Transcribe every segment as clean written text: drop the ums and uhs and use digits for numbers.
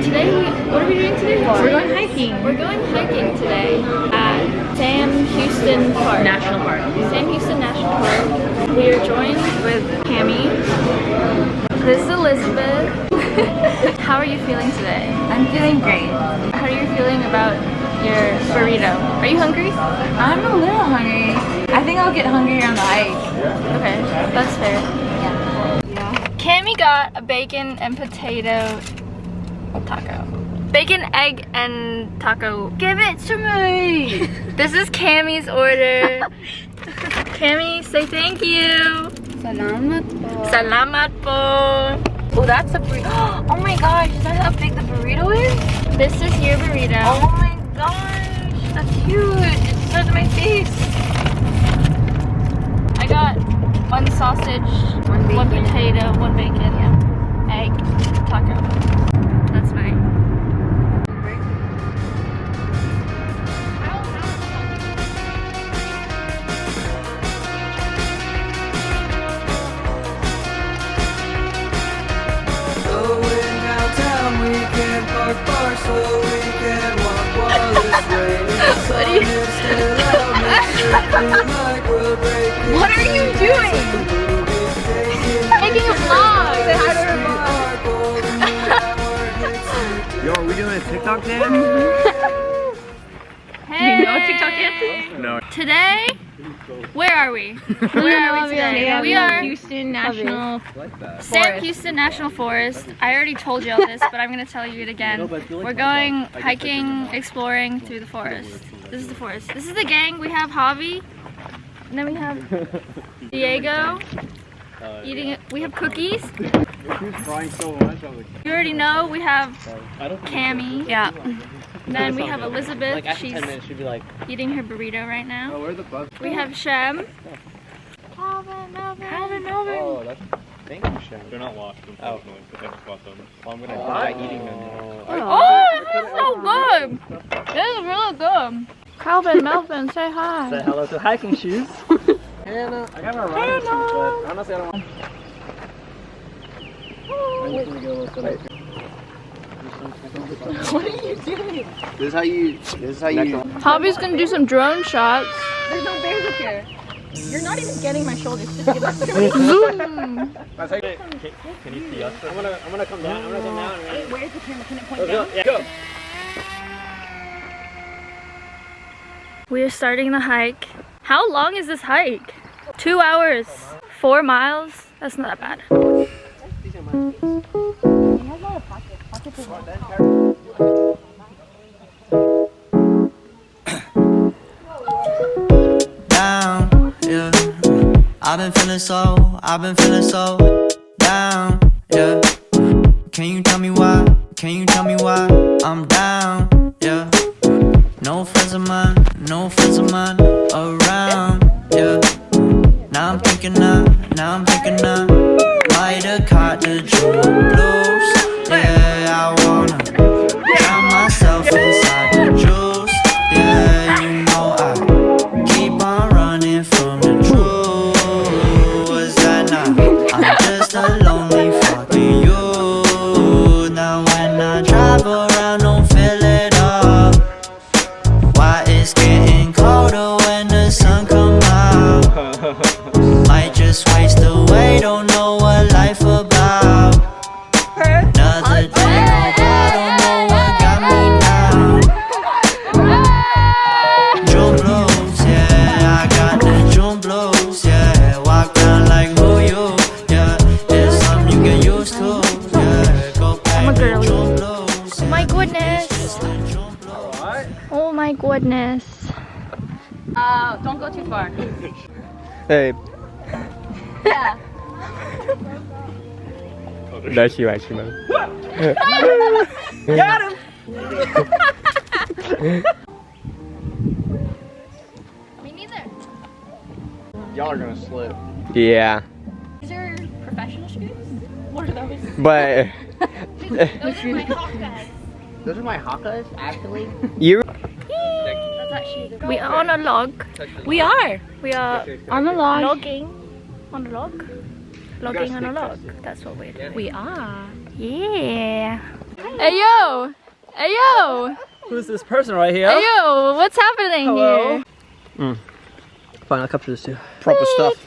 What are we doing today? We're going hiking. We're going hiking today at Sam Houston Park. National Park. Sam Houston National Park. We are joined with Cami. This is Elizabeth. How are you feeling today? I'm feeling great. How are you feeling about your burrito? Are you hungry? I'm a little hungry. I think I'll get hungry on the hike. Okay, that's fair. Yeah. Cami got a bacon and potato taco. Bacon, egg, and taco. Give it to me! This is Cami's order. Cami, say thank you. Salamat po. Salamat po. Oh, that's a burrito. Oh my gosh, is that how big the burrito is? This is your burrito. Oh my gosh, that's huge. It's such my face. I got one sausage, One one bacon. potato, one bacon, egg, taco. That's mine. Going downtown, we can park bar so we can walk while it's raining. The sun is still out, makes it feel like we're breaking. What are you doing? Making a vlog. Say hi to her Yo, are we doing a TikTok dance? Hey. Do you know TikTok dancing? No. Today, where are we? Where are we today? We are Houston National Sam Houston National Forest. I already told you all this, but I'm going to tell you it again. We're going hiking, exploring through the forest. This is the forest. This is the gang. We have Javi, and then we have Diego eating it. We have cookies. She's crying so much. I was like, You already know we have I don't think Cami. Yeah. And then we have Elizabeth. like after She's 10 minutes, she'd be like, eating her burrito right now. oh, where's the bus? We have Shem. Calvin. Oh, that's. Thank you, Shem. They're not washed, unfortunately, but I just bought them. Well, I'm gonna die eating them. Oh, this is so good. This is really good. Calvin, Melvin, say hi. Say hello to hiking shoes. Hannah, I got my running shoes, but honestly, I don't want. I'm just gonna get a little further. What are you doing? This is how you. Javi's gonna do some drone shots. There's no bears up here. You're not even getting my shoulders. Just get up there. Zoom. That's how you. Can you see us? I'm gonna come down. I'm gonna come down. Wait, where's the camera? Can it point Let's down? go. Yeah, go. We are starting the hike. How long is this hike? 2 hours, 4 miles. That's not that bad. Down, yeah. I've been feeling so down, yeah. Can you tell me why? Can you tell me why I'm down, yeah? No friends of mine around, yeah. Now I'm thinking might have caught the June blues. Yeah, I wanna drown myself inside the juice. Yeah, you know I keep on running from the truth. Was that not? I'm just a lonely fucking you. Now when I drive around, don't feel it all. Why it's getting colder when the sun come out? Might just waste away, don't know what life about. Another day go by, don't know what got me down. June blues, yeah, I got the June blues, yeah. Walk down like who you, yeah. It's something you get used to, yeah. Go back I'm a to girly. June blues. Oh my goodness. Oh my goodness. Don't go too far. Hey, Yeah. 来起来起来。 Me neither. Y'all are gonna slip. Yeah, These are professional shoes? What are those? but Those are my Hawkeyes. Those are my Hawkeyes, actually. you That's actually we are on a log. We are. We are On the log. logging on a log. Logging on a log. That's what we're doing. We are. Yeah. Hi Hey yo! Hey yo! Who's this person right here? Hey yo! What's happening Hello. here? Fine, I'll capture this too. Proper stuff.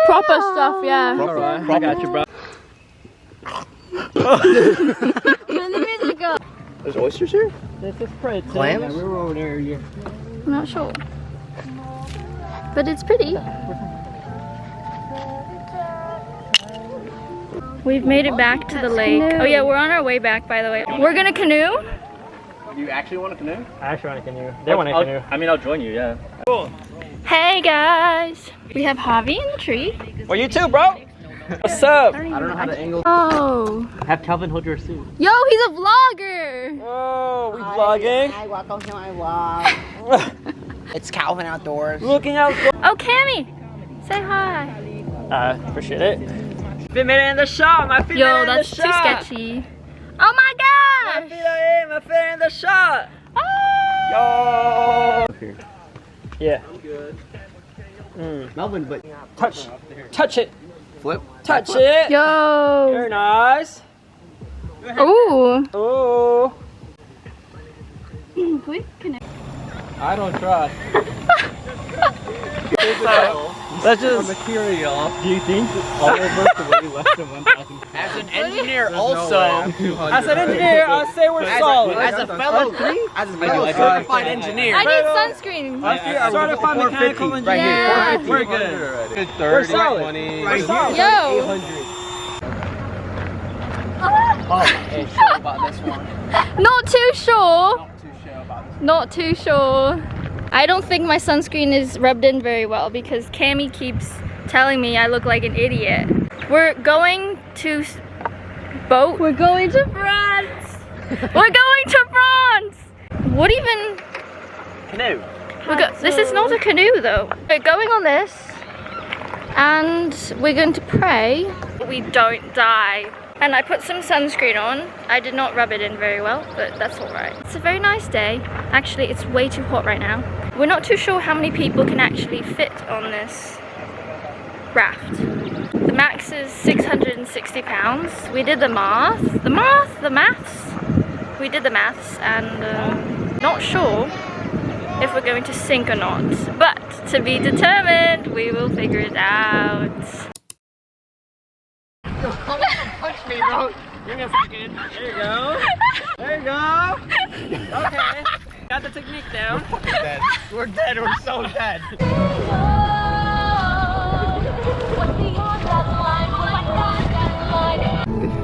Proper stuff, yeah. Alright, I got you, bro. When the music goes. There's oysters here? This is pretty. Clams? Yeah, we were over there. Yeah. I'm not sure. But it's pretty. We've made it back to the lake. Oh yeah, we're on our way back, by the way. We're gonna canoe. Do you actually want a canoe? I actually want a canoe. They want a canoe. I mean, I'll join you, yeah. Cool. Hey guys! We have Javi in the tree. Well, you too, bro. What's up? I don't know how to angle. Oh. Have Calvin hold your suit. Yo, he's a vlogger! Oh, we vlogging. Hi, welcome to my vlog. It's Calvin Outdoors. Looking out. Oh, Cammy! Say hi. Appreciate it. Fit made it in the shot. My feet Yo, made it in that's the too shot. sketchy. Oh my gosh! My feet in the shot. Oh. Yo. Yeah. Melvin, but Touch it. flip. Touch it. Yo! Very nice. Ooh! Oh. Please connect. I don't try. That's just material. Do you think all of us weigh less than 1,000 pounds? As an engineer, also. As an engineer, I say we're solid. As a fellow certified engineer. I need sunscreen. Certified mechanical engineer. Right here, 450. We're good. We're solid. We're solid. Yo! Oh, hey, sure about this one. Not too sure. Not too sure about this Not too sure. I don't think my sunscreen is rubbed in very well because Cammy keeps telling me I look like an idiot. We're going to boat. We're going to France. We're going to France. What even? Canoe. This is not a canoe though. We're going on this and we're going to pray we don't die. And I put some sunscreen on. I did not rub it in very well, but that's alright. It's a very nice day. Actually, it's way too hot right now. We're not too sure how many people can actually fit on this raft. The max is 660 pounds. We did the maths. We did the maths and not sure if we're going to sink or not. But to be determined, we will figure it out. Punch me, bro. Give me a second. There you go. There you go. Okay. Got the technique down. We're dead. We're so dead.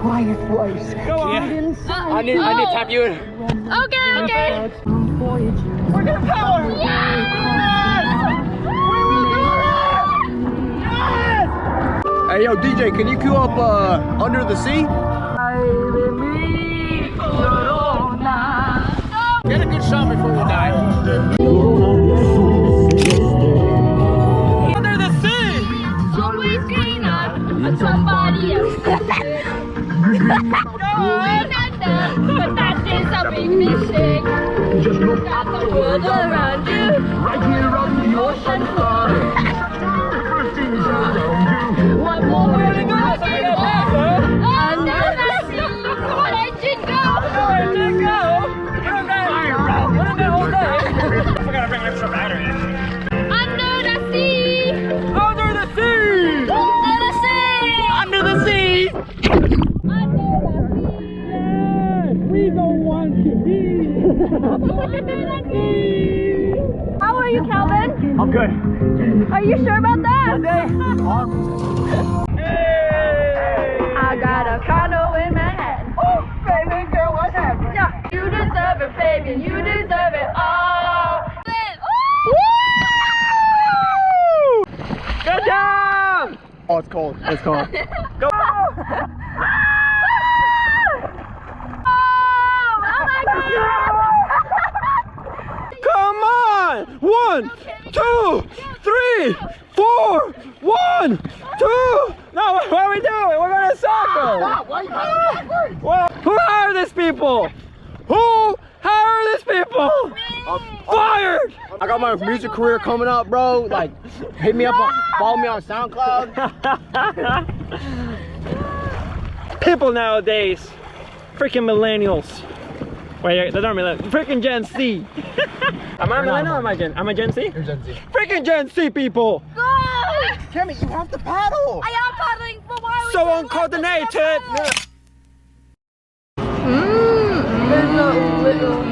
Quiet voice. Go on. I need to tap you in. Okay. We're gonna power. Yes! We will do it! Yes! Hey yo DJ, can you cue up Under the Sea? Get a good shot before we die. Under the sea! Always greener, somebody else. But that is a big mistake. Got the world around you, right here on the ocean floor. What more will you go under the sea? Let it go. I forgot to bring extra battery. Under the sea. Under the sea! Under the sea. Under the sea! We don't want to be. How are you, Calvin? I'm good. Are you sure about that? Hey! I got a condo in Manhattan. Oh, baby girl, what's happening? Yeah, you deserve it, baby. You deserve it all. Good job! Oh, it's cold. It's cold. Go! Come on! 1, 2, 3, 4, 1, 2. No, what are we doing? We're going to circle. Well, who hired these people? Who hired these people? Fired! I got my music career coming up, bro. Like, hit me up, follow me on SoundCloud. People nowadays Freaking millennials. Wait, they're not millennials. Freaking Gen Z. Am I a millennial or am I Gen Z? You're Gen Z. Freaking Gen Z people. Tammy, you have to paddle. I am paddling, but why So uncoordinated.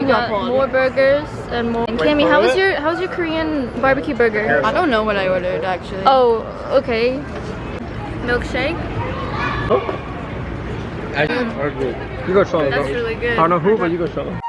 You got more burgers and more. And Cammy, how's your Korean barbecue burger? I don't know what I ordered actually. Oh, okay. Milkshake. You go show them. That's really good. I don't know who, but you go show them.